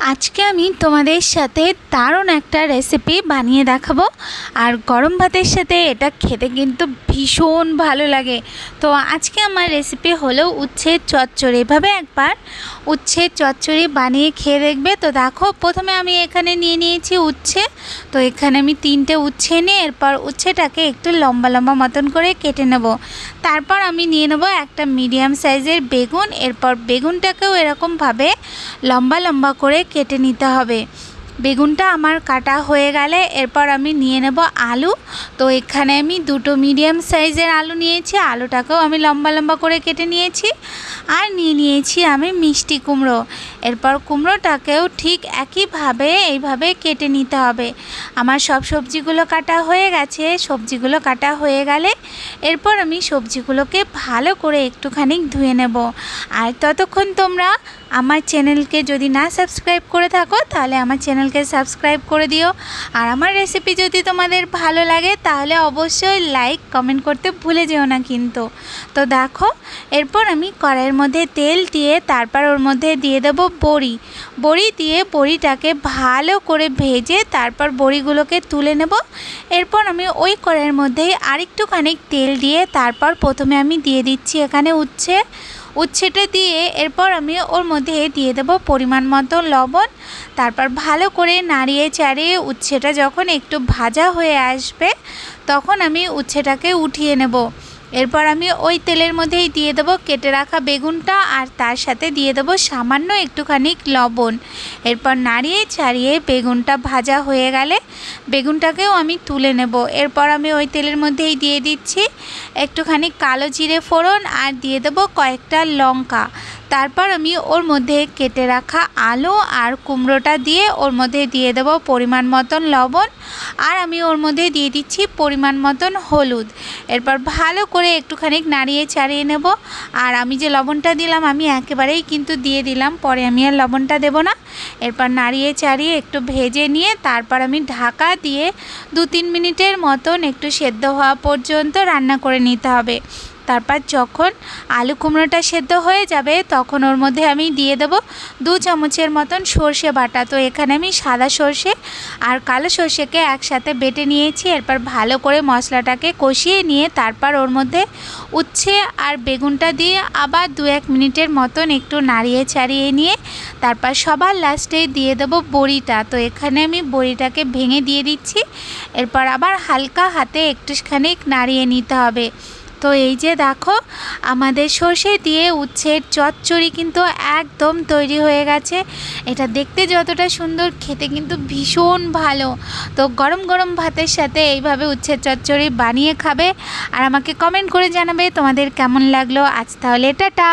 আজকে আমি তোমাদের সাথে দারুণ একটা রেসিপি বানিয়ে দেখাবো। আর গরম ভাতের সাথে এটা খেতে কিন্তু ভীষণ ভালো লাগে। তো আজকে আমার রেসিপি হলো উচ্ছের চচ্চড়ি। এভাবে একবার উচ্ছের চচ্চড়ি বানিয়ে খেয়ে দেখবে। তো দেখো, প্রথমে আমি এখানে নিয়ে নিয়েছি উচ্ছে। তো এখানে আমি 3টে উচ্ছে নিয়ে এরপর উচ্ছেটাকে একটু লম্বা লম্বা মতন করে কেটে নেব। তারপর আমি নিয়ে নেব একটা মিডিয়াম সাইজের বেগুন। এরপর বেগুনটাকেও এরকমভাবে লম্বা লম্বা করে কেটে নিতে হবে। বেগুনটা আমার কাটা হয়ে গেলে এরপর আমি নিয়ে নেব আলু। তো এখানে আমি 2টো মিডিয়াম সাইজের আলু নিয়েছি, আলুটাকেও আমি লম্বা লম্বা করে কেটে নিয়েছি। আর নিয়ে নিয়েছি আমি মিষ্টি কুমড়ো। এরপর কুমড়োটাকেও ঠিক একইভাবে এইভাবে কেটে নিতে হবে। আমার সব সবজিগুলো কাটা হয়ে গেছে। সবজিগুলো কাটা হয়ে গেলে এরপর আমি সবজিগুলোকে ভালো করে একটুখানি ধুয়ে নেব। আর ততক্ষণ তোমরা আমার চ্যানেলকে যদি না সাবস্ক্রাইব করে থাকো তাহলে আমার চ্যানেলকে সাবস্ক্রাইব করে দিও। আর আমার রেসিপি যদি তোমাদের ভালো লাগে তাহলে অবশ্যই লাইক কমেন্ট করতে ভুলে যেও না কিন্তু। তো দেখো, এরপর আমি কড়াইয়ের মধ্যে তেল দিয়ে তারপর ওর মধ্যে দিয়ে দেবো বড়ি দিয়ে বড়িটাকে ভালো করে ভেজে তারপর বড়িগুলোকে তুলে নেব। এরপর আমি ওই কড়াইয়ের মধ্যেই আরেকটুখানি তেল দিয়ে তারপর প্রথমে আমি দিয়ে দিচ্ছি এখানে উচ্ছেটা দিয়ে এরপর আমি ওর মধ্যে দিয়ে দেব পরিমাণ মতো লবণ। তারপর ভালো করে নাড়িয়ে চাড়িয়ে উচ্ছেটা যখন একটু ভাজা হয়ে আসবে তখন আমি উচ্ছেটাকে উঠিয়ে নেব। এরপর আমি ওই তেলের মধ্যেই দিয়ে দেবো কেটে রাখা বেগুনটা আর তার সাথে দিয়ে দেবো সামান্য একটুখানি লবণ। এরপর নাড়িয়ে ছাড়িয়ে বেগুনটা ভাজা হয়ে গেলে বেগুনটাকেও আমি তুলে নেব। এরপর আমি ওই তেলের মধ্যেই দিয়ে দিচ্ছি একটুখানি কালো জিরে ফোড়ন আর দিয়ে দেবো কয়েকটা লঙ্কা। তারপর আমি ওর মধ্যে কেটে রাখা আলু আর কুমড়োটা দিয়ে ওর মধ্যে দিয়ে দেবো পরিমাণ মতন লবণ। আর আমি ওর মধ্যে দিয়ে দিচ্ছি পরিমাণ মতন হলুদ। এরপর ভালো করে একটুখানি নাড়িয়ে চাড়িয়ে নেব। আর আমি যে লবণটা দিলাম আমি একেবারেই কিন্তু দিয়ে দিলাম, পরে আমি আর লবণটা দেব না। এরপর নাড়িয়ে চাড়িয়ে একটু ভেজে নিয়ে তারপর আমি ঢাকা দিয়ে 2-3 মিনিটের মতন একটু সেদ্ধ হওয়া পর্যন্ত রান্না করে নিতে হবে। তারপর যখন আলু কুমড়োটা সেদ্ধ হয়ে যাবে তখন ওর মধ্যে আমি দিয়ে দেবো 2 চামচের মতন সর্ষে বাটা। তো এখানে আমি সাদা সর্ষে আর কালো সর্ষেকে একসাথে বেটে নিয়েছি। এরপর ভালো করে মশলাটাকে কষিয়ে নিয়ে তারপর ওর মধ্যে উচ্ছে আর বেগুনটা দিয়ে আবার 2-1 মিনিটের মতন একটু নাড়িয়ে ছাড়িয়ে নিয়ে তারপর সবার লাস্টেই দিয়ে দেবো বড়িটা। তো এখানে আমি বড়িটাকে ভেঙে দিয়ে দিচ্ছি। এরপর আবার হালকা হাতে একটুখানি নাড়িয়ে নিতে হবে। তো এই যে দেখো, আমাদের সর্ষে দিয়ে উচ্ছের চচ্চড়ি কিন্তু একদম তৈরি হয়ে গেছে। এটা দেখতে যতটা সুন্দর, খেতে কিন্তু ভীষণ ভালো। তো গরম গরম ভাতের সাথে এইভাবে উচ্ছের চচ্চড়ি বানিয়ে খাবে আর আমাকে কমেন্ট করে জানাবে তোমাদের কেমন লাগলো। আজ তাহলে টাটা।